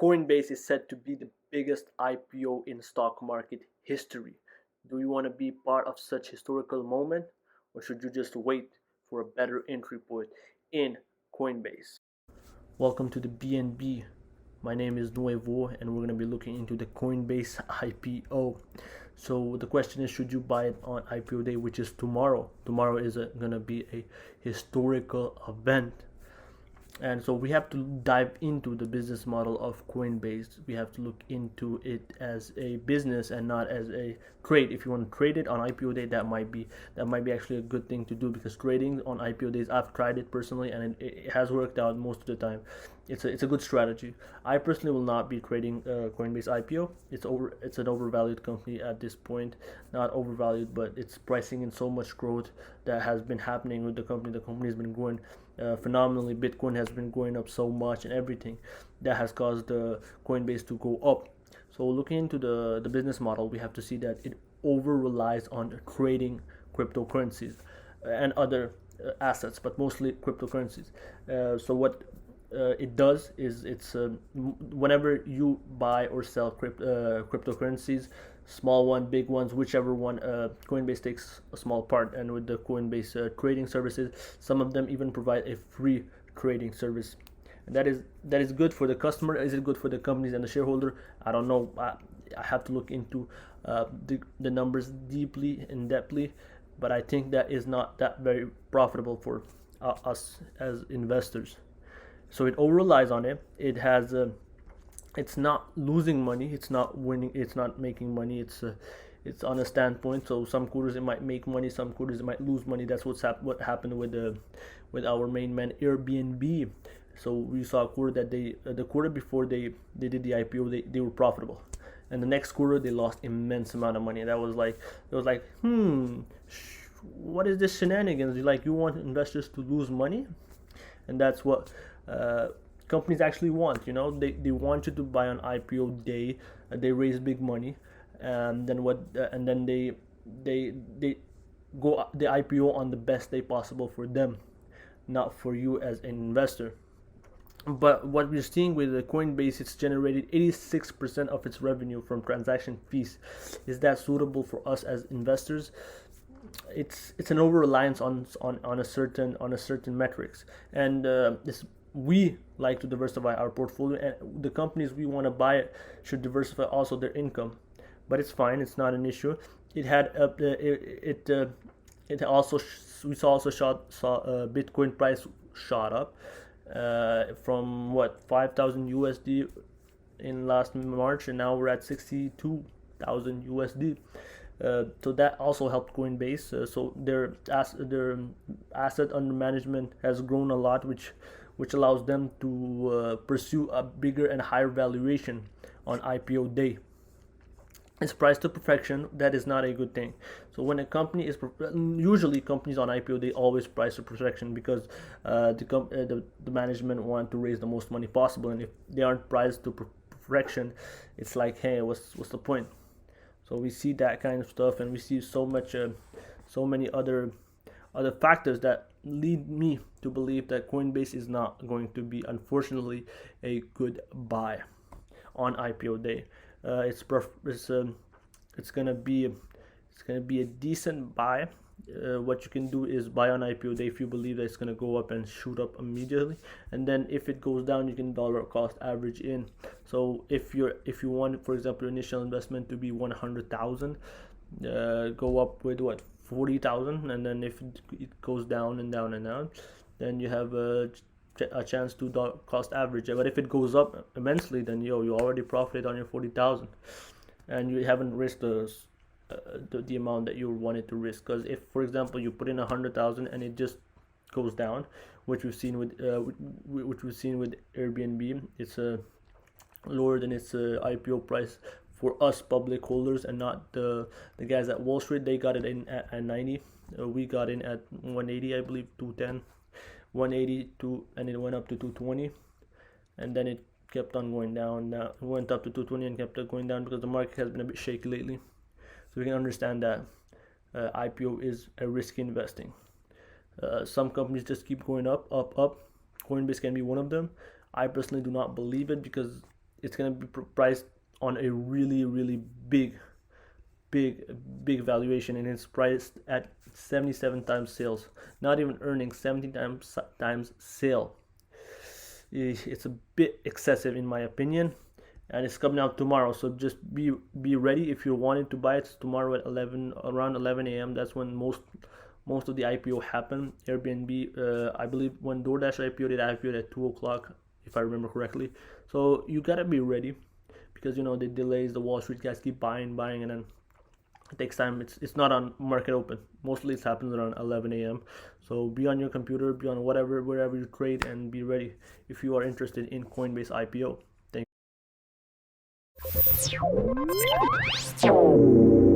Coinbase is said to be the biggest IPO in stock market history. Do you want to be part of such historical moment, or should you just wait for a better entry point in Coinbase? Welcome to the BNB. My name is Nuevo, and we're going to be looking into the Coinbase IPO. So the question is, should you buy it on IPO day, which is tomorrow? Tomorrow is going to be a historical event. And so we have to dive into the business model of Coinbase. We have to look into it as a business and not as a trade. If you want to trade it on IPO day, that might be actually a good thing to do, because trading on IPO days, I've tried it personally, and it has worked out most of the time. It's a good strategy. I personally will not be trading Coinbase IPO. It's an overvalued company at this point. Not overvalued, but it's pricing in so much growth that has been happening with the company. The company has been growing phenomenally. Bitcoin has been going up so much, and everything that has caused Coinbase to go up. So looking into the business model, we have to see that it over relies on trading cryptocurrencies and other assets, but mostly cryptocurrencies. So what it does is whenever you buy or sell cryptocurrencies, small one, big ones, whichever one, Coinbase takes a small part. And with the Coinbase trading services, some of them even provide a free trading service. And that is good for the customer. Is it good for the companies and the shareholder? I don't know. I have to look into the numbers deeply, in depthly, but I think that is not that very profitable for us as investors. So it over relies on it. It has it's not losing money, it's not winning, it's not making money. It's on a standpoint. So some quarters it might make money, some quarters it might lose money. That's what happened with our main man Airbnb. So we saw a quarter that the quarter before they did the IPO, they were profitable, and the next quarter they lost immense amount of money. That was like, it was like, what is this shenanigans? Like, you want investors to lose money? And that's what companies actually want. They want you to buy on IPO day. They raise big money, and then they go the IPO on the best day possible for them, not for you as an investor. But what we're seeing with the Coinbase, it's generated 86% of its revenue from transaction fees. Is that suitable for us as investors? It's an over reliance on a certain metrics, and we like to diversify our portfolio, and the companies we want to buy should diversify also their income. But it's fine, it's not an issue. It had it also we saw Bitcoin price shot up from what, 5,000 USD in last March, and now we're at 62,000 USD. So that also helped Coinbase. So their asset under management has grown a lot, which allows them to pursue a bigger and higher valuation on IPO day. It's priced to perfection. That is not a good thing. So when a company is usually companies on IPO, they always price to perfection, because the management want to raise the most money possible, and if they aren't priced to perfection, it's like, hey, what's the point? So we see that kind of stuff, and we see so many other factors that lead me to believe that Coinbase is not going to be, unfortunately, a good buy on IPO day. It's gonna be a decent buy. What you can do is buy on IPO day if you believe that it's gonna go up and shoot up immediately, and then if it goes down, you can dollar cost average in. So if you want, for example, your initial investment to be 100,000, go up with what, 40,000, and then if it goes down and down and down, then you have a chance to cost average. But if it goes up immensely, then you already profited on your 40,000, and you haven't risked the amount that you wanted to risk. Because if, for example, you put in 100,000 and it just goes down, which we've seen with Airbnb, it's lower than its IPO price for us public holders, and not the guys at Wall Street. They got it in at 90. We got in at 180, I believe, 210, 182, and it went up to 220, and then it kept on going down. Now it went up to 220 and kept on going down because the market has been a bit shaky lately. So we can understand that IPO is a risky investing. Some companies just keep going up, up, up. Coinbase can be one of them. I personally do not believe it, because it's gonna be priced on a really big valuation, and it's priced at 77 times sales, not even earnings, 70 times sale. It's a bit excessive in my opinion, and it's coming out tomorrow, so just be ready if you wanted to buy it. Tomorrow at 11, around 11 a.m. That's when most of the IPO happen. Airbnb, I believe when DoorDash IPO, they IPO'd at 2 o'clock if I remember correctly. So you gotta be ready, because the delays, the Wall Street guys keep buying, and then it takes time. It's not on market open. Mostly it happens around 11 a.m. So be on your computer, be on wherever you trade, and be ready if you are interested in Coinbase IPO. Thank you.